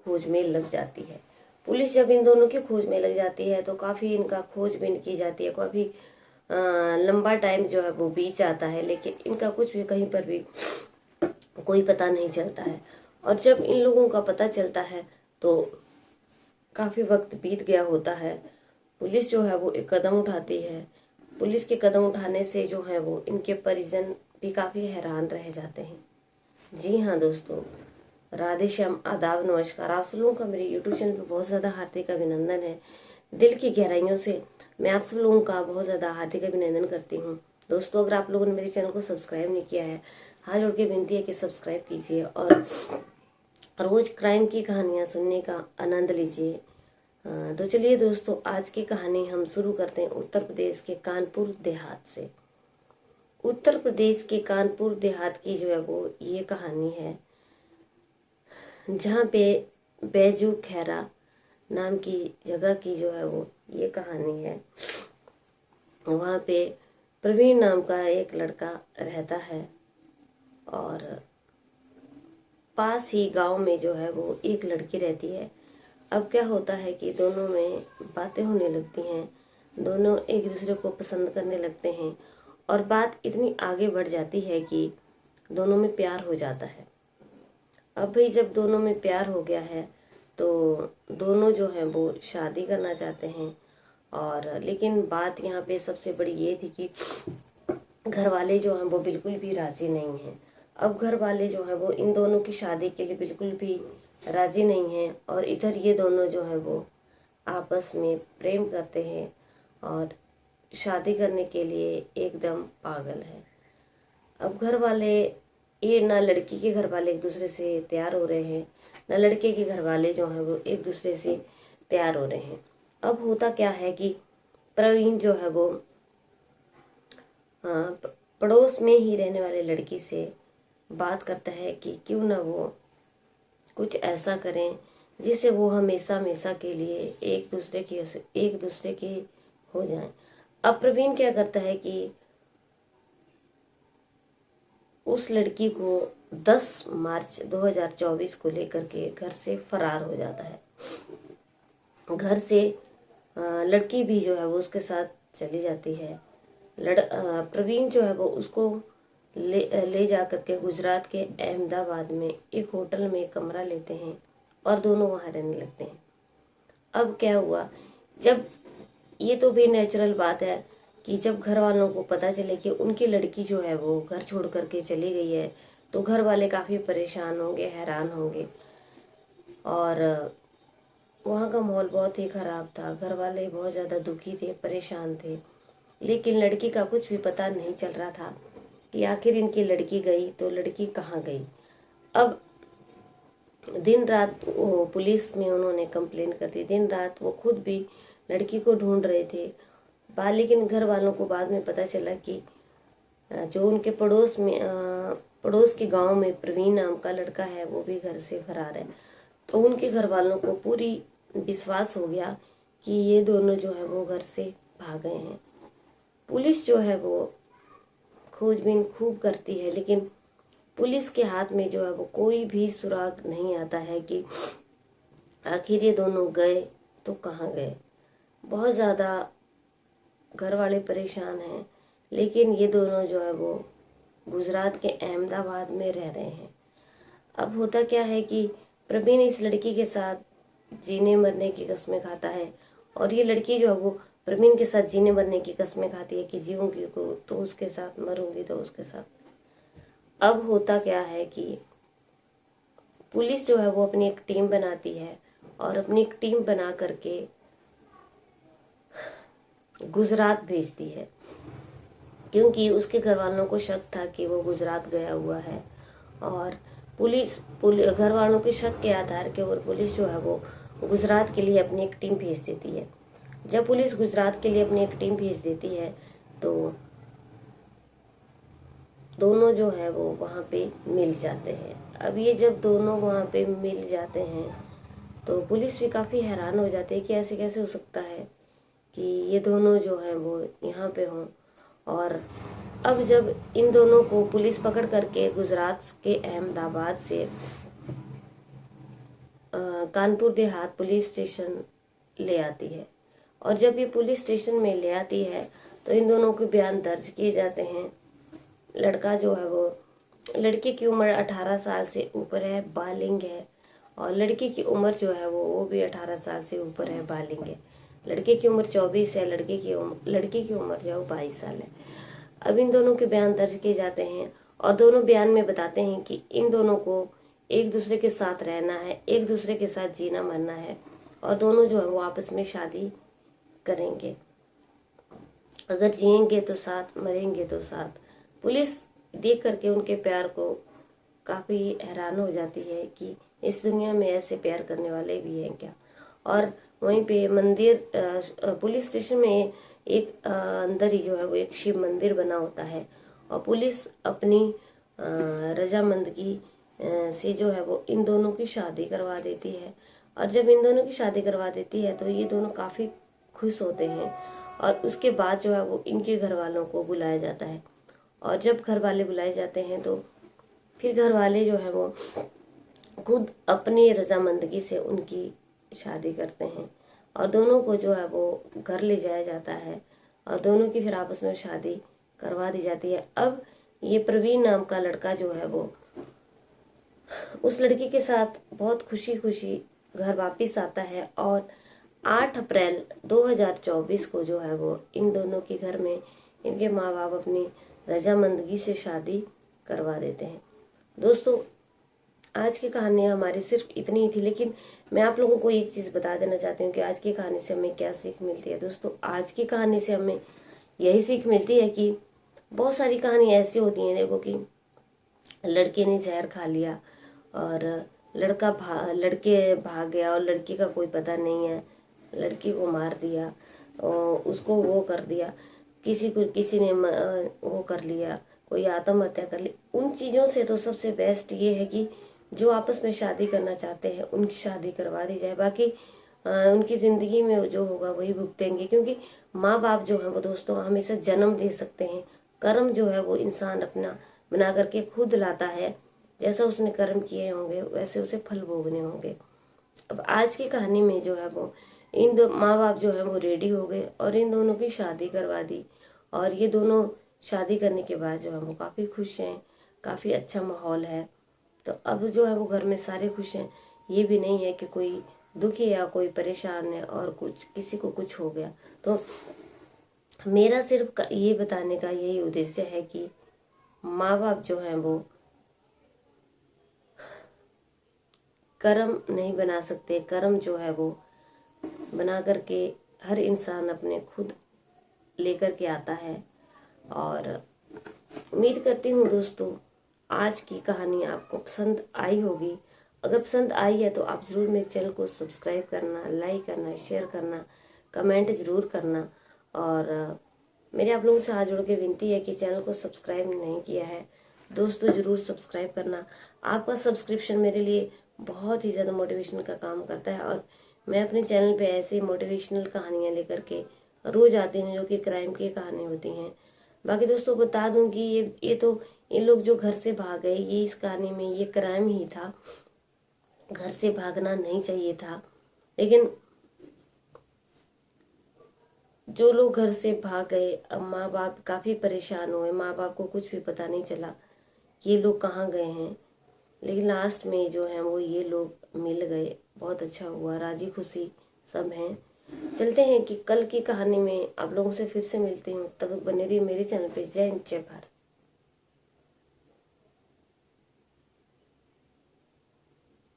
खोज में लग जाती है। पुलिस जब इन दोनों की खोज में लग जाती है तो काफ़ी इनका खोजबीन की जाती है, काफ़ी लंबा टाइम जो है वो बीत जाता है, लेकिन इनका कुछ भी कहीं पर भी कोई पता नहीं चलता है। और जब इन लोगों का पता चलता है तो काफ़ी वक्त बीत गया होता है। पुलिस जो है वो एक कदम उठाती है। पुलिस के कदम उठाने से जो है वो इनके परिजन भी काफ़ी हैरान रह जाते हैं। जी हाँ दोस्तों, राधे श्याम, आदाब, नमस्कार। आप सब लोगों का मेरे यूट्यूब चैनल पर बहुत ज़्यादा हार्दिक अभिनंदन है। दिल की गहराइयों से मैं आप सब लोगों का बहुत ज़्यादा हार्दिक अभिनंदन करती हूँ। दोस्तों, अगर आप लोगों ने मेरे चैनल को सब्सक्राइब नहीं किया है, हाथ जोड़ के विनती है कि सब्सक्राइब कीजिए और रोज क्राइम की कहानियाँ सुनने का आनंद लीजिए। तो चलिए दोस्तों, आज की कहानी हम शुरू करते हैं उत्तर प्रदेश के कानपुर देहात से। उत्तर प्रदेश के कानपुर देहात की जो है वो ये कहानी है, जहाँ पे बैजू खैरा नाम की जगह की जो है वो ये कहानी है। वहाँ पे प्रवीण नाम का एक लड़का रहता है और पास ही गांव में जो है वो एक लड़की रहती है। अब क्या होता है कि दोनों में बातें होने लगती हैं, दोनों एक दूसरे को पसंद करने लगते हैं और बात इतनी आगे बढ़ जाती है कि दोनों में प्यार हो जाता है। अब भाई जब दोनों में प्यार हो गया है तो दोनों जो हैं वो शादी करना चाहते हैं। और लेकिन बात यहाँ पे सबसे बड़ी ये थी कि घर वाले जो हैं वो बिल्कुल भी राजी नहीं हैं। अब घर वाले जो हैं वो इन दोनों की शादी के लिए बिल्कुल भी राजी नहीं हैं और इधर ये दोनों जो हैं वो आपस में प्रेम करते हैं और शादी करने के लिए एकदम पागल है। अब घर वाले, ये ना लड़की के घर वाले एक दूसरे से तैयार हो रहे हैं, ना लड़के के घर वाले जो हैं वो एक दूसरे से तैयार हो रहे हैं। अब होता क्या है कि प्रवीण जो है वो पड़ोस में ही रहने वाले लड़की से बात करता है कि क्यों ना वो कुछ ऐसा करें जिससे वो हमेशा हमेशा के लिए एक दूसरे के हो जाएं। अब प्रवीण क्या करता है कि उस लड़की को 10 मार्च 2024 को लेकर के घर से फरार हो जाता है। घर से लड़की भी जो है वो उसके साथ चली जाती है। प्रवीण जो है वो उसको ले जा करके गुजरात के अहमदाबाद में एक होटल में कमरा लेते हैं और दोनों वहाँ रहने लगते हैं। अब क्या हुआ, जब ये तो भी नेचुरल बात है कि जब घर वालों को पता चले कि उनकी लड़की जो है वो घर छोड़ करके चली गई है तो घर वाले काफ़ी परेशान होंगे, हैरान होंगे। और वहाँ का माहौल बहुत ही ख़राब था, घर वाले बहुत ज़्यादा दुखी थे, परेशान थे। लेकिन लड़की का कुछ भी पता नहीं चल रहा था कि आखिर इनकी लड़की गई तो लड़की कहाँ गई। अब दिन रात वो पुलिस में उन्होंने कंप्लेन कर दी, दिन रात वो खुद भी लड़की को ढूंढ रहे थे। लेकिन घर वालों को बाद में पता चला कि जो उनके पड़ोस के गांव में प्रवीण नाम का लड़का है वो भी घर से फरार है। तो उनके घर वालों को पूरी विश्वास हो गया कि ये दोनों जो है वो घर से भाग गए हैं। पुलिस जो है वो खोजबीन खूब करती है, लेकिन पुलिस के हाथ में जो है वो कोई भी सुराग नहीं आता है कि आखिर ये दोनों गए तो कहाँ गए। बहुत ज़्यादा घर वाले परेशान हैं, लेकिन ये दोनों जो है वो गुजरात के अहमदाबाद में रह रहे हैं। अब होता क्या है कि प्रवीण इस लड़की के साथ जीने मरने की कस्में खाता है और ये लड़की जो है वो प्रवीण के साथ जीने मरने की कस्में खाती है कि जीऊंगी तो उसके साथ, मरूंगी तो उसके साथ। अब होता क्या है कि पुलिस जो है वो अपनी एक टीम बनाती है और अपनी एक टीम बना करके गुजरात भेजती है, क्योंकि उसके घर वालों को शक था कि वो गुजरात गया हुआ है। और पुलिस घर वालों के शक के आधार के और पुलिस जो है वो गुजरात के लिए अपनी एक टीम भेज देती है। जब पुलिस गुजरात के लिए अपनी एक टीम भेज देती है तो दोनों जो है वो वहाँ पे मिल जाते हैं। अब ये जब दोनों वहाँ पे मिल जाते हैं तो पुलिस भी काफ़ी हैरान हो जाती है कि ऐसे कैसे हो सकता है कि ये दोनों जो हैं वो यहाँ पे हों। और अब जब इन दोनों को पुलिस पकड़ करके गुजरात के अहमदाबाद से कानपुर देहात पुलिस स्टेशन ले आती है। और जब ये पुलिस स्टेशन में ले आती है तो इन दोनों के बयान दर्ज किए जाते हैं। लड़का जो है वो, लड़की की उम्र 18 साल से ऊपर है, बालिग है, और लड़की की उम्र जो है वो भी 18 साल से ऊपर है, बालिग है। लड़के की उम्र 24 है, लड़की की उम्र जो है वो 22 साल है। अब इन दोनों के बयान दर्ज किए जाते हैं और दोनों बयान में बताते हैं कि इन दोनों को एक दूसरे के साथ रहना है, एक दूसरे के साथ जीना मरना है, और दोनों जो है वो आपस में शादी करेंगे। अगर जिएंगे तो साथ, मरेंगे तो साथ। पुलिस देख करके उनके प्यार को काफ़ी हैरान हो जाती है कि इस दुनिया में ऐसे प्यार करने वाले भी हैं क्या। और वहीं पे मंदिर, पुलिस स्टेशन में एक अंदर ही जो है वो एक शिव मंदिर बना होता है, और पुलिस अपनी रजामंदगी से जो है वो इन दोनों की शादी करवा देती है। और जब इन दोनों की शादी करवा देती है तो ये दोनों काफ़ी खुश होते हैं। और उसके बाद जो है वो इनके घर वालों को बुलाया जाता है, और जब घर वाले बुलाए जाते हैं तो फिर घर वाले जो है वो खुद अपनी रजामंदगी से उनकी शादी करते हैं, और दोनों को जो है वो घर ले जाया जाता है, और दोनों की फिर आपस में शादी करवा दी जाती है। अब ये प्रवीण नाम का लड़का जो है वो उस लड़की के साथ बहुत खुशी खुशी घर वापस आता है, और 8 अप्रैल 2024 को जो है वो इन दोनों के घर में इनके माँ बाप अपनी रजामंदगी से शादी करवा देते हैं। दोस्तों, आज की कहानी हमारी सिर्फ इतनी ही थी, लेकिन मैं आप लोगों को एक चीज़ बता देना चाहती हूँ कि आज की कहानी से हमें क्या सीख मिलती है। दोस्तों, आज की कहानी से हमें यही सीख मिलती है कि बहुत सारी कहानी ऐसी होती हैं, देखो कि लड़के ने जहर खा लिया और लड़के भाग गया, और लड़की का कोई पता नहीं है, लड़की को मार दिया और उसको वो कर दिया, किसी ने वो कर लिया, कोई आत्महत्या कर ली। उन चीज़ों से तो सबसे बेस्ट ये है कि जो आपस में शादी करना चाहते हैं उनकी शादी करवा दी जाए। बाकी उनकी ज़िंदगी में जो होगा वही भुगतेंगे, क्योंकि माँ बाप जो है वो दोस्तों हमेशा जन्म दे सकते हैं, कर्म जो है वो इंसान अपना बना करके खुद लाता है। जैसा उसने कर्म किए होंगे वैसे उसे फल भोगने होंगे। अब आज की कहानी में जो है वो इन दो माँ बाप जो है वो रेडी हो गए और इन दोनों की शादी करवा दी, और ये दोनों शादी करने के बाद जो है वो काफ़ी खुश हैं, काफ़ी अच्छा माहौल है। तो अब जो है वो घर में सारे खुश हैं, ये भी नहीं है कि कोई दुखी या कोई परेशान है और कुछ किसी को कुछ हो गया। तो मेरा सिर्फ ये बताने का यही उद्देश्य है कि माँ बाप जो हैं वो कर्म नहीं बना सकते, कर्म जो है वो बना करके हर इंसान अपने खुद लेकर के आता है। और उम्मीद करती हूँ दोस्तों आज की कहानी आपको पसंद आई होगी। अगर पसंद आई है तो आप ज़रूर मेरे चैनल को सब्सक्राइब करना, लाइक करना, शेयर करना, कमेंट ज़रूर करना। और मेरे आप लोगों से हाथ जोड़ के विनती है कि चैनल को सब्सक्राइब नहीं किया है दोस्तों ज़रूर सब्सक्राइब करना। आपका सब्सक्रिप्शन मेरे लिए बहुत ही ज़्यादा मोटिवेशन का काम करता है, और मैं अपने चैनल पे ऐसे मोटिवेशनल कहानियाँ लेकर के रोज़ आती हूँ जो कि क्राइम की कहानी होती हैं। बाकी दोस्तों बता दूं कि ये तो ये लोग जो घर से भाग गए, ये इस कहानी में ये क्राइम ही था, घर से भागना नहीं चाहिए था। लेकिन जो लोग घर से भाग गए, अब माँ बाप काफ़ी परेशान हुए, माँ बाप को कुछ भी पता नहीं चला कि ये लोग कहाँ गए हैं। लेकिन लास्ट में जो है वो ये लोग मिल गए, बहुत अच्छा हुआ, राजी खुशी सब हैं। चलते हैं कि कल की कहानी में आप लोगों से फिर से मिलती हूँ, तब तक बने रहिए मेरे चैनल पे। जय हिंद, जय भारत।